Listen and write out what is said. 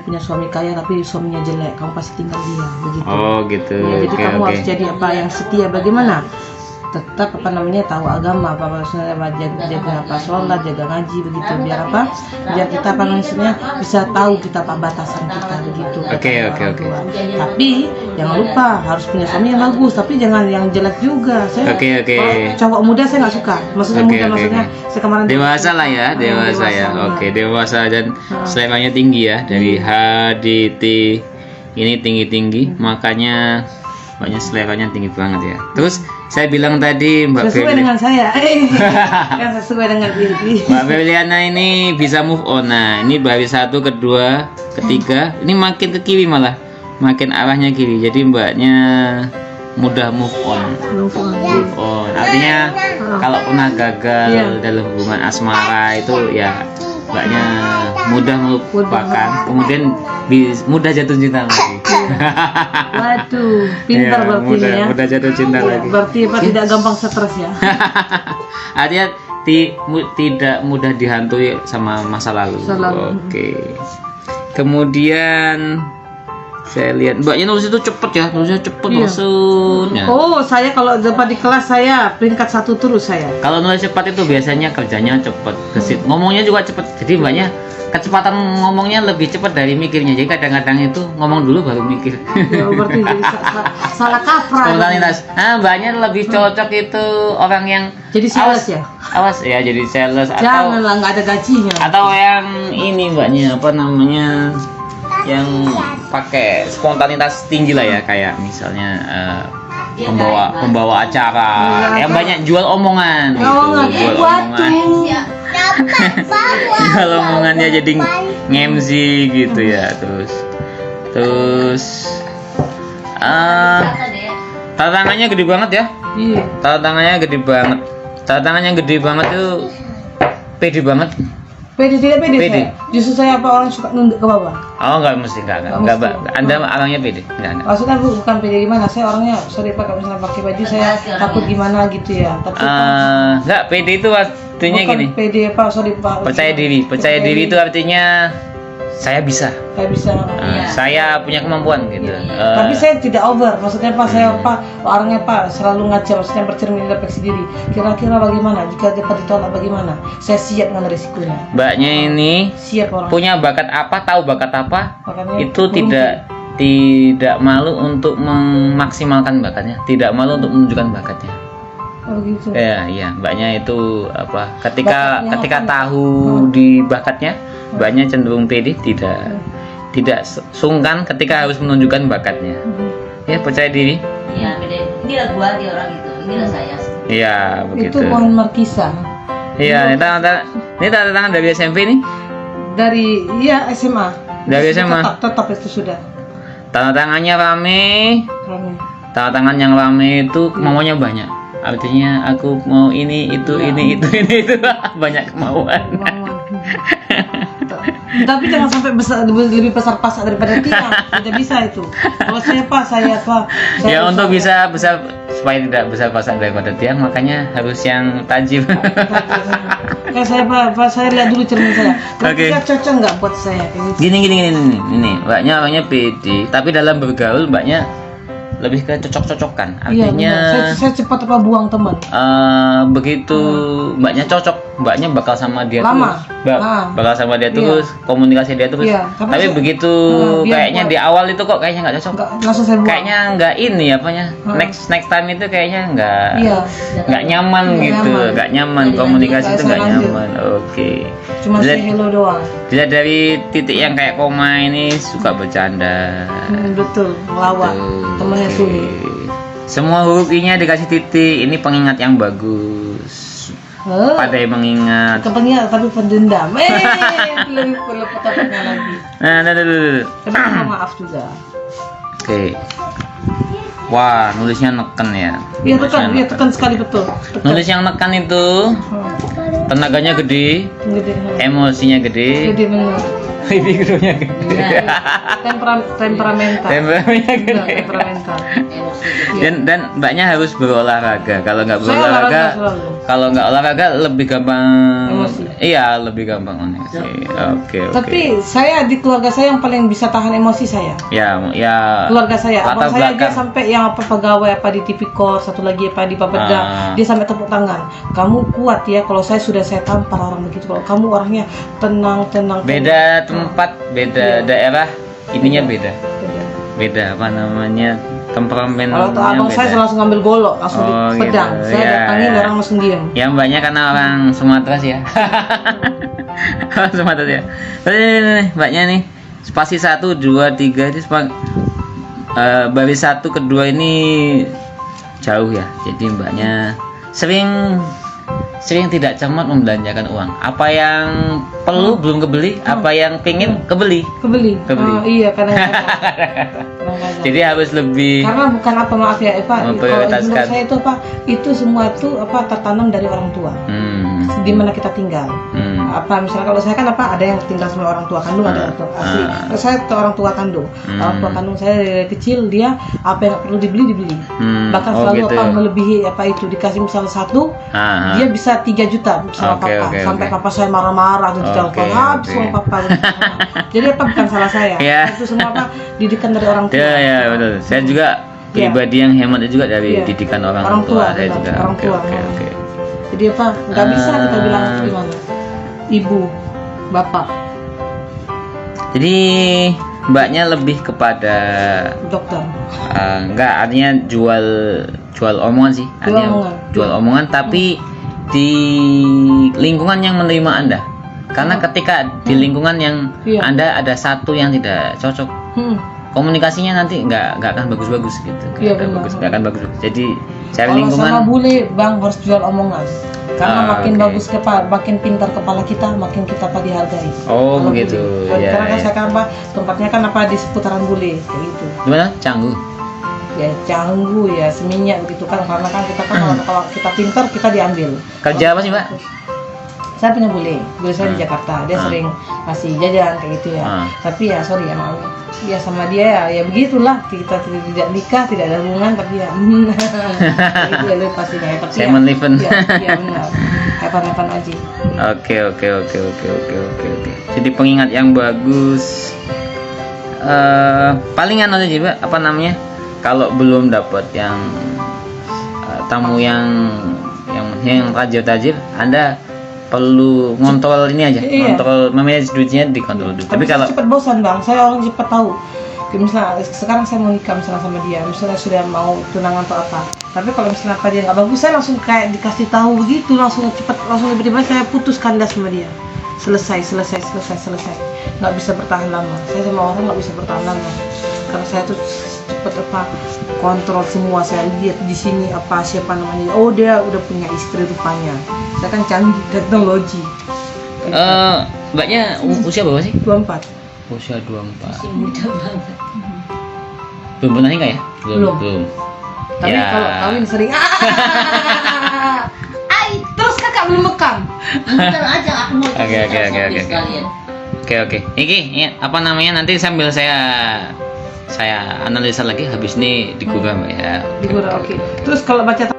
punya suami kaya tapi suaminya jelek, kamu pasti tinggal dia, begitu. Oh gitu. Ya, jadi Oke, kamu oke. harus jadi apa yang setia, bagaimana? Tetap tahu agama, maksudnya jaga sholat, jaga ngaji, begitu. Biar apa? Biar kita maksudnya bisa tahu kita batasan kita, begitu. Oke. Tapi jangan lupa harus punya suami yang bagus, tapi jangan yang jelek juga. Saya Oke. kalau cowok muda saya nggak suka. Maksudnya Oke, muda, oke, maksudnya saya kemarin Dewasa lah ya, dewasa ya. Oke, dewasa dan seleranya tinggi ya, dari HDT ini tinggi, makanya banyak seleranya tinggi banget ya. Terus saya bilang tadi Mbak sesuai Feli, dengan saya. Kan sesuai dengan diri. Mbak Feliana ini bisa move on. Nah, ini baris 1, kedua, ketiga, ini makin ke kiri malah, makin arahnya kiri. Jadi mbaknya mudah move on. Artinya kalau pernah gagal dalam hubungan asmara itu ya mbaknya mudah melupakan, kemudian mudah jatuh cinta lagi. Waduh, pintar Ya, berarti ya. mudah jatuh cinta lagi. Berarti apa, tidak gampang stres ya. Artinya tidak mudah dihantui sama masa lalu. Oke. Kemudian saya lihat mbaknya nulis itu cepet ya, nulisnya cepet maksudnya. Oh, saya kalau dapat di kelas saya peringkat 1 terus saya. Kalau nulis cepat itu biasanya kerjanya cepet, gesit, ngomongnya juga cepet. Jadi mbaknya kecepatan ngomongnya lebih cepat dari mikirnya. Jadi kadang-kadang itu ngomong dulu baru mikir. Ya, berarti jadi salah kaprah. Spontanitas. Nah, mbaknya lebih cocok itu orang yang jadi sales ya. Awas ya, jadi sales atau Janganlah, nggak ada gajinya. atau yang ini mbaknya apa namanya, yang pakai spontanitas tinggi lah ya, kayak misalnya pembawa acara yang banyak jual omongan gitu, jual omongan. Jual omongannya jadi nge-MC gitu ya. Terus tantangannya gede banget ya. Iya. Tantangannya gede banget itu pede banget. Pede tidak pede. Pede. Saya. Justru saya apa orang suka nunduk ke bawah. Oh enggak mesti, enggak. Anda orangnya pede? Enggak. Maksudnya bukan pede gimana? Saya orangnya sorry Pak, kalau misalnya pakai baju saya takut gimana gitu ya. Tapi Enggak, pede itu artinya bukan gini. pede Pak, sorry Pak. Percaya diri itu artinya saya bisa. Saya bisa. Saya punya kemampuan gitu. Tapi saya tidak over, maksudnya Pak, saya Pak orangnya Pak selalu ngaca, maksudnya bercermin refleksi diri. Kira-kira bagaimana jika dapat ditolak, bagaimana? Saya siap dengan risikonya. Mbaknya ini Siap orang. punya bakat apa, tahu bakat apa, Makanya itu tidak malu untuk memaksimalkan bakatnya, tidak malu untuk menunjukkan bakatnya. Oh, gitu. Iya, mbaknya itu apa? Ketika Bakatnya tahu di bakatnya, mbaknya cenderung pede, tidak sungkan ketika harus menunjukkan bakatnya. Ya, percaya diri. Iya, beda. Inilah gua, dia orang itu. Inilah saya. Iya, begitu. Itu pohon markisa. Iya, ini tanda tangan dari SMP nih. Dari SMA. Dari SMA. Tetap itu sudah. Tanda tangannya rame. Rame. Tanda tangan yang rame itu kemauannya banyak. Artinya aku mau ini itu banyak kemauan. Tapi jangan sampai lebih besar pasak daripada tiang. Tidak bisa itu. Kalau saya Ya untuk bisa supaya tidak besar pasak daripada tiang, makanya harus yang tajam. Kayak saya lihat dulu cermin saya. Kira-kira cocok nggak buat saya? Gini. Mbaknya orangnya pede, tapi dalam bergaul mbaknya lebih ke cocok-cocokan. Artinya saya cepat apa buang teman. Begitu mbaknya cocok, mbaknya bakal sama dia Lama. terus. Bakal sama dia terus, komunikasi dia terus. Iya, tapi begitu kayaknya di awal itu kok kayaknya nggak cocok. Langsung saya buang. Kayaknya nggak ini apanya. Next time itu kayaknya nggak nyaman gitu, nggak nyaman, komunikasi itu nggak nyaman. Oke. Cuma say hello doang. Dilihat dari titik yang kayak koma ini suka bercanda. Betul, melawak. Temannya sulit. Semua huruf I-nya dikasih titik. Ini pengingat yang bagus. Pandai mengingat. Kepengingat tapi pendendam. Lebih perlu tepatnya lagi. Tapi minta maaf juga. Oke. Wah, nulisnya neken ya. Iya tekan sekali betul. Nulis yang neken itu tenaganya gede, emosinya gede. Gede benar. Libidonya gede. Iya. Temperamental. Temperamennya Enggak, gede. temperamental. Emosi gede. Dan mbaknya harus berolahraga. Kalau nggak Saya berolahraga, olahraga selalu. kalau nggak olahraga lebih gampang. Emosi. Iya, lebih gampang emosi. Oke. Tapi saya di keluarga saya yang paling bisa tahan emosi saya. Ya. Keluarga saya, Latar abang saya dia belakang. sampai yang apa pegawai apa di Tipikor, satu lagi apa di Bapeda, dia sampai tepuk tangan. Kamu kuat ya, kalau saya sudah saya tampar orang begitu. Kalau kamu orangnya tenang. Beda tempat, beda Iya. daerah, ininya beda. Beda. Beda apa namanya? Temperamennya Kalau tuh abang saya beda. langsung ngambil golok, langsung Oh, pedang. gitu. Saya Ya, datangin ya. orang langsung diam. Yang banyak karena orang Sumatera sih ya. Orang Sumatera sih ya. Nih, mbaknya nih. Spasi 1, 2, 3 itu baris 1 kedua ini jauh ya. Jadi mbaknya sering tidak cermat membelanjakan uang. Apa yang perlu belum kebeli, apa yang pengen kebeli. Kebeli. Kebeli. Oh, iya kadang-kadang. Kadang-kadang. Jadi harus lebih Karena bukan apa maaf ya Eva, kalau memprioritaskan. menurut saya itu apa, itu semua itu apa tertanam dari orang tua. Di mana kita tinggal. Apa misalnya kalau saya kan apa ada yang tinggal sama orang tua kandung, ada orang tua asli. Kalau saya ke orang tua kandung. Orang tua kandung saya dari kecil dia apa yang nggak perlu dibeli. Bahkan Oh, selalu gitu. apa melebihi apa itu dikasih misalnya 1, Ah, dia bisa 3 juta sama Oke, papa. oke, Sampai oke. papa saya marah-marah tuh di telepon, Oke, habis oke. uang papa. Jadi apa bukan salah saya. Ya. Itu semua apa didikan dari orang tua. ya betul. Saya juga Iya. pribadi yang hemat juga dari Iya. didikan orang, Orang tua, saya benar. juga. Orang Oke, tua, oke, memang. oke. Jadi apa nggak bisa kita bilang gimana, ibu, bapak, Jadi mbaknya lebih kepada dokter. enggak, artinya jual omongan sih. Artinya omongan. jual omongan tapi di lingkungan yang menerima Anda. Karena ketika di lingkungan yang Iya. Anda ada satu yang tidak cocok, komunikasinya nanti nggak akan bagus-bagus gitu. Iya, benar. Nggak akan bagus. Jadi cari Kalau lingkungan. sama bule bang harus jual omongan. Karena makin oke. bagus makin pintar kepala kita, makin kita apa dihargai. Oh, Kalau begitu. bule. Iya, Karena kan iya. saya kan apa tempatnya kan apa di seputaran bule kayak gitu. Gimana? Canggu. Ya Canggu ya Seminyak begitu kan, karena kan kita kan kalau kita pintar kita diambil. Kerja apa sih, Mbak? Saya punya bule saya di Jakarta, dia sering kasih jajan kayak gitu ya. Tapi ya sorry ya maaf, ya sama dia ya begitulah, kita tidak nikah, tidak ada hubungan, tapi ya itu ya lu pastinya ya. Tapi Simon ya, Leven. ya benar, hepan aja. Oke. Jadi pengingat yang bagus. Palingan aja juga apa namanya? Kalau belum dapat yang tamu yang rajin tajir, Anda perlu ngontrol ini aja, Iya. ngontrol manage duitnya dikontrol dulu. Tapi kalau saya cepat bosan bang, saya orang cepat tahu. Kayak misalnya sekarang saya mau nikah misalnya sama dia, misalnya sudah mau tunangan atau apa. Tapi kalau misalnya apa dia nggak bagus, saya langsung kayak dikasih tahu begitu, langsung tiba-tiba saya putus kandas sama dia. Selesai. Nggak bisa bertahan lama. Saya sama orang nggak bisa bertahan lama. Karena saya tuh cepet apa kontrol semua, saya lihat di sini apa siapa namanya. Oh dia udah punya istri rupanya. Saya kan canggih teknologi. mbaknya usia berapa sih? 24. Usia 24. Masih muda banget. Belum pernah nikah ya? Belum. Tapi Ya. kalau kawin sering. Terus kakak belum mekam. Bentar aja aku mau Oke. sekalian. Oke. Iki ya, apa namanya nanti sambil saya analisa lagi habis ini digurau ya. Di Gura, oke. Terus kalau baca